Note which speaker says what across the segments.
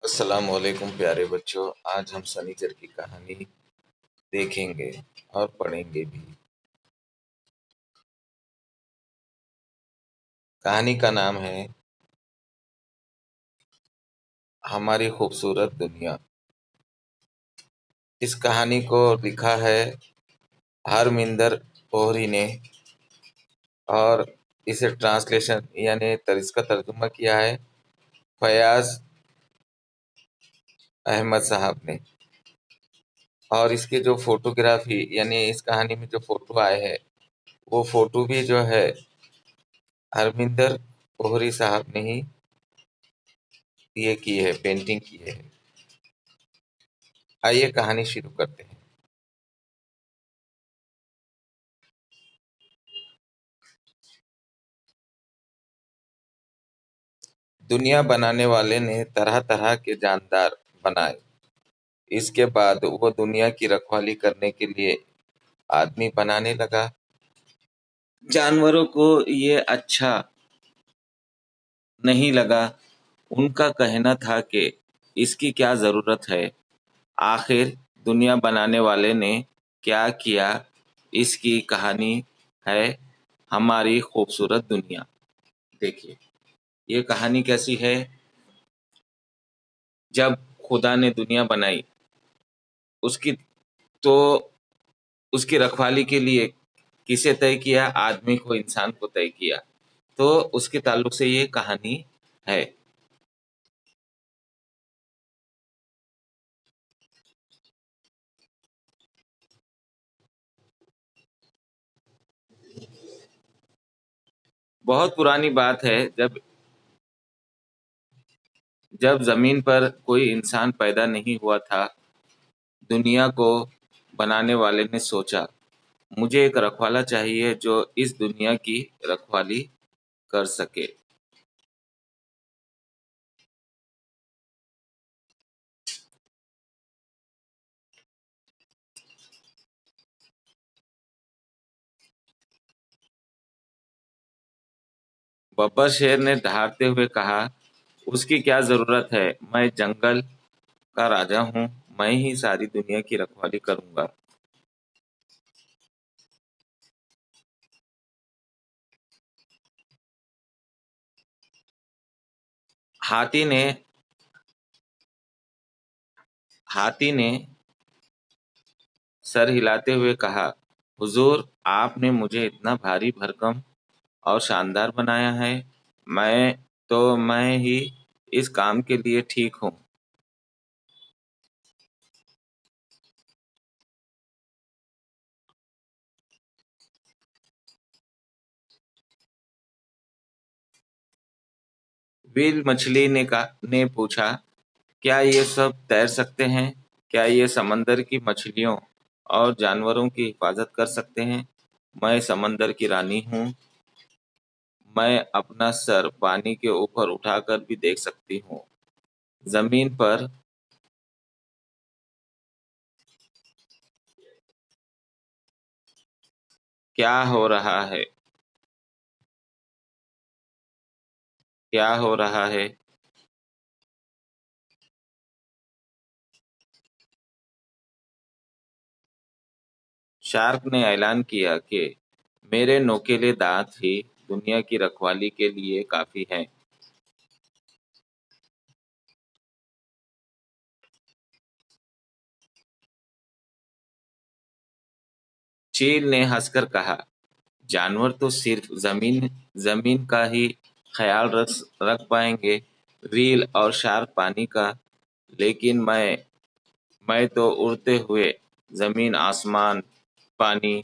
Speaker 1: السلام علیکم پیارے بچوں، آج ہم سنیچر کی کہانی دیکھیں گے اور پڑھیں گے بھی۔ کہانی کا نام ہے ہماری خوبصورت دنیا۔ اس کہانی کو لکھا ہے ہرمندر اوہری نے، اور اسے ٹرانسلیشن یعنی اس کا ترجمہ کیا ہے فیاض احمد صاحب نے۔ اور اس کے جو فوٹوگرافی یعنی اس کہانی میں جو فوٹو آئے ہیں وہ فوٹو بھی جو ہے ہرمندر اوہری صاحب نے ہی یہ کی ہے، پینٹنگ کی ہے۔ آئیے کہانی شروع کرتے ہیں۔ دنیا بنانے والے نے طرح طرح کے جاندار بنائے۔ اس کے بعد وہ دنیا کی رکھوالی کرنے کے لیے آدمی بنانے لگا۔ جانوروں کو یہ اچھا نہیں لگا۔ ان کا کہنا تھا کہ اس کی کیا ضرورت ہے، آخر دنیا بنانے والے نے کیا کیا۔ اس کی کہانی ہے ہماری خوبصورت دنیا۔ دیکھیے یہ کہانی کیسی ہے۔ جب خدا نے دنیا بنائی اس کی تو اس کی رکھوالی کے لیے کسے طے کیا؟ آدمی کو، انسان کو طے کیا۔ تو اس کے تعلق سے یہ کہانی ہے۔ بہت پرانی بات ہے، جب زمین پر کوئی انسان پیدا نہیں ہوا تھا، دنیا کو بنانے والے نے سوچا مجھے ایک رکھوالا چاہیے جو اس دنیا کی رکھوالی کر سکے۔ ببر شیر نے دھاڑتے ہوئے کہا اس کی کیا ضرورت ہے، میں جنگل کا راجا ہوں، میں ہی ساری دنیا کی رکھوالی کروں گا۔ ہاتھی نے سر ہلاتے ہوئے کہا حضور، آپ نے مجھے اتنا بھاری بھرکم اور شاندار بنایا ہے، میں ہی اس کام کے لیے ٹھیک ہوں۔ ویل مچھلی نے پوچھا کیا یہ سب تیر سکتے ہیں؟ کیا یہ سمندر کی مچھلیوں اور جانوروں کی حفاظت کر سکتے ہیں؟ میں سمندر کی رانی ہوں، میں اپنا سر پانی کے اوپر اٹھا کر بھی دیکھ سکتی ہوں۔ زمین پر کیا ہو رہا ہے؟ کیا ہو رہا ہے؟ شارک نے اعلان کیا کہ میرے نوکیلے دانت ہی دنیا کی رکھوالی کے لیے کافی ہیں۔ چیل نے ہنس کر کہا جانور تو صرف زمین کا ہی خیال رکھ پائیں گے، ویل اور شارک پانی کا، لیکن میں تو اڑتے ہوئے زمین، آسمان، پانی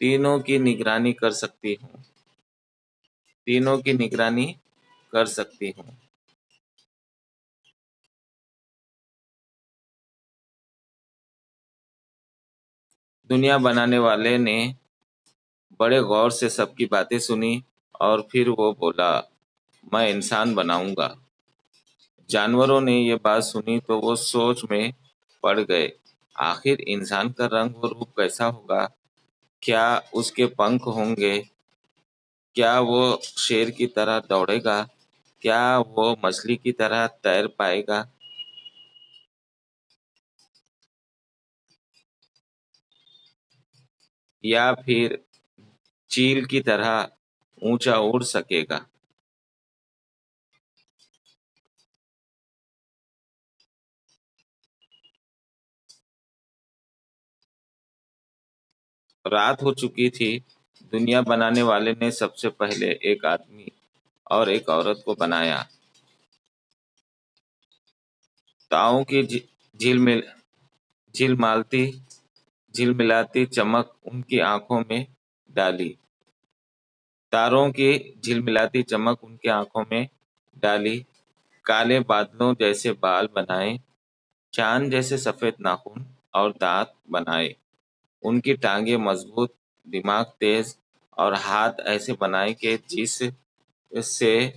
Speaker 1: تینوں کی نگرانی کر سکتی ہوں۔ دنیا بنانے والے نے بڑے غور سے سب کی باتیں سنی اور پھر وہ بولا میں انسان بناؤں گا۔ جانوروں نے یہ بات سنی تو وہ سوچ میں پڑ گئے، آخر انسان کا رنگ و روپ کیسا ہوگا؟ کیا اس کے پنکھ ہوں گے؟ کیا وہ شیر کی طرح دوڑے گا؟ کیا وہ مچھلی کی طرح تیر پائے گا؟ یا پھر چیل کی طرح اونچا اڑ سکے گا؟ رات ہو چکی تھی۔ دنیا بنانے والے نے سب سے پہلے ایک آدمی اور ایک عورت کو بنایا۔ تاؤں کی جھل مالتی جھل ملاتی چمک ان کی آنکھوں میں ڈالی۔ تاروں کی جھل ملاتی چمک ان کی آنکھوں میں ڈالی۔ کالے بادلوں جیسے بال بنائے، چاند جیسے سفید ناخن اور دانت بنائے۔ ان کی ٹانگیں مضبوط، دماغ تیز اور ہاتھ ایسے بنائے کہ سے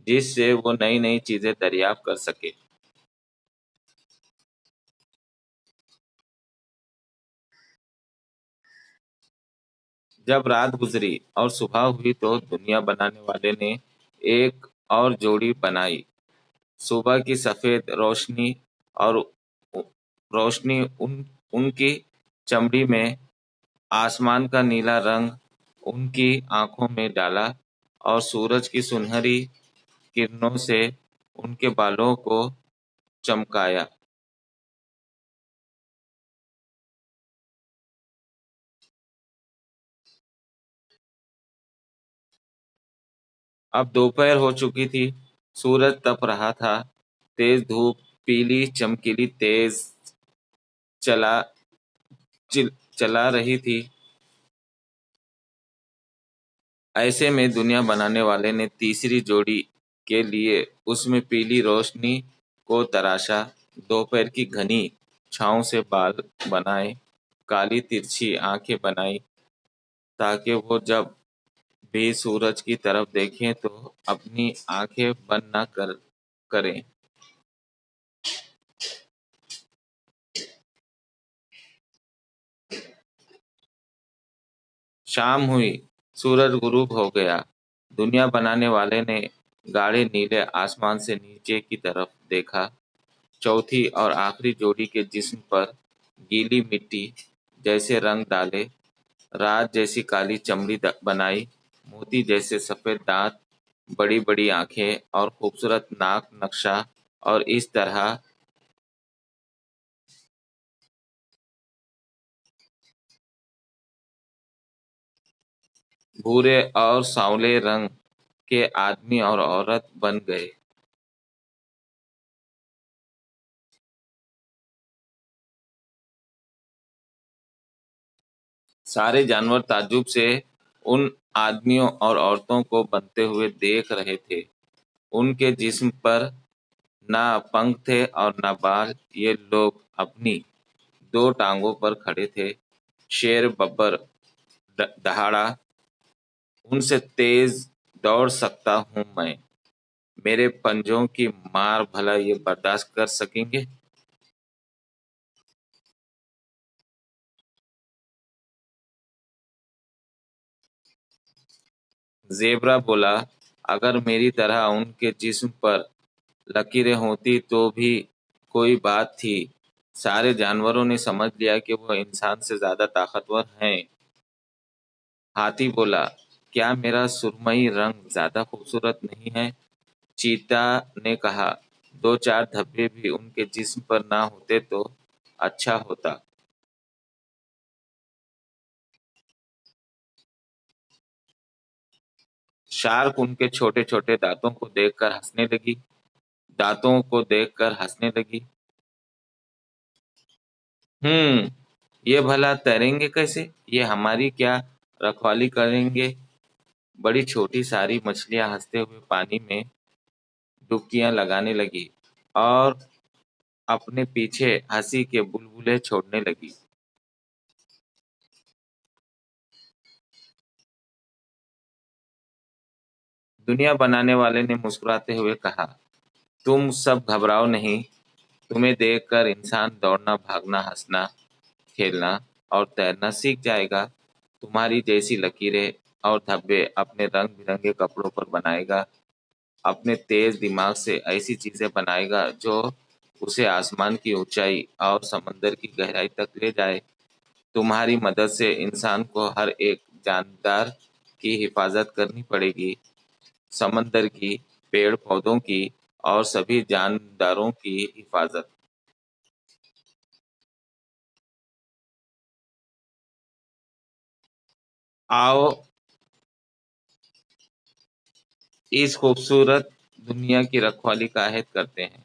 Speaker 1: جس سے وہ نئی نئی چیزیں دریافت کر سکے۔ جب رات گزری اور صبح ہوئی تو دنیا بنانے والے نے ایک اور جوڑی بنائی۔ صبح کی سفید اور روشنی ان کی چمڑی میں، آسمان کا نیلا رنگ ان کی آنکھوں میں ڈالا اور سورج کی سنہری کرنوں سے ان کے بالوں کو چمکایا۔ اب دوپہر ہو چکی تھی۔ سورج تپ رہا تھا۔ تیز دھوپ پیلی چمکیلی تیز چلا چلا رہی تھی۔ ایسے میں دنیا بنانے والے نے تیسری جوڑی کے لیے اس میں پیلی روشنی کو تراشا۔ دوپہر کی گھنی چھاؤں سے بال بنائے، کالی ترچھی آنکھیں بنائی تاکہ وہ جب بھی سورج کی طرف دیکھیں تو اپنی آنکھیں بند نہ کریں۔ شام ہوئی، سورج غروب ہو گیا۔ دنیا بنانے والے نے گاڑھے نیلے آسمان سے نیچے کی طرف دیکھا۔ چوتھی اور آخری جوڑی کے جسم پر گیلی مٹی جیسے رنگ ڈالے، رات جیسی کالی چمڑی بنائی، موتی جیسے سفید دانت، بڑی بڑی آنکھیں اور خوبصورت ناک نقشہ، اور اس طرح بھورے اور سانولے رنگ کے آدمی اور عورت بن گئے۔ سارے جانور تعجب سے ان آدمیوں اور عورتوں کو بنتے ہوئے دیکھ رہے تھے۔ ان کے جسم پر نہ پنکھ تھے اور نہ بال۔ یہ لوگ اپنی دو ٹانگوں پر کھڑے تھے۔ شیر ببر دہاڑا، ان سے تیز دوڑ سکتا ہوں میں، میرے پنجوں کی مار بھلا یہ برداشت کر سکیں گے؟ زیبرا بولا، اگر میری طرح ان کے جسم پر لکیریں ہوتی تو بھی کوئی بات تھی۔ سارے جانوروں نے سمجھ لیا کہ وہ انسان سے زیادہ طاقتور ہیں۔ ہاتھی بولا، کیا میرا سرمئی رنگ زیادہ خوبصورت نہیں ہے؟ چیتا نے کہا، دو چار دھبے بھی ان کے جسم پر نہ ہوتے تو اچھا ہوتا۔ شارک ان کے چھوٹے چھوٹے دانتوں کو دیکھ کر ہنسنے لگی۔ ہم یہ بھلا تیریں گے کیسے؟ یہ ہماری کیا رکھوالی کریں گے؟ بڑی چھوٹی ساری مچھلیاں ہنستے ہوئے پانی میں ڈبکیاں لگانے لگی اور اپنے پیچھے ہنسی کے بلبلے چھوڑنے لگی۔ دنیا بنانے والے نے مسکراتے ہوئے کہا، تم سب گھبراؤ نہیں، تمہیں دیکھ کر انسان دوڑنا، بھاگنا، ہنسنا، کھیلنا اور تیرنا سیکھ جائے گا۔ تمہاری جیسی لکیریں اور دھبے اپنے رنگ برنگے کپڑوں پر بنائے گا، اپنے تیز دماغ سے ایسی چیزیں بنائے گا جو اسے آسمان کی اونچائی اور سمندر کی گہرائی تک لے جائے۔ تمہاری مدد سے انسان کو ہر ایک جاندار کی حفاظت کرنی پڑے گی، سمندر کی، پیڑ پودوں کی اور سبھی جانداروں کی حفاظت۔ آؤ اس خوبصورت دنیا کی رکھوالی کا عہد کرتے ہیں۔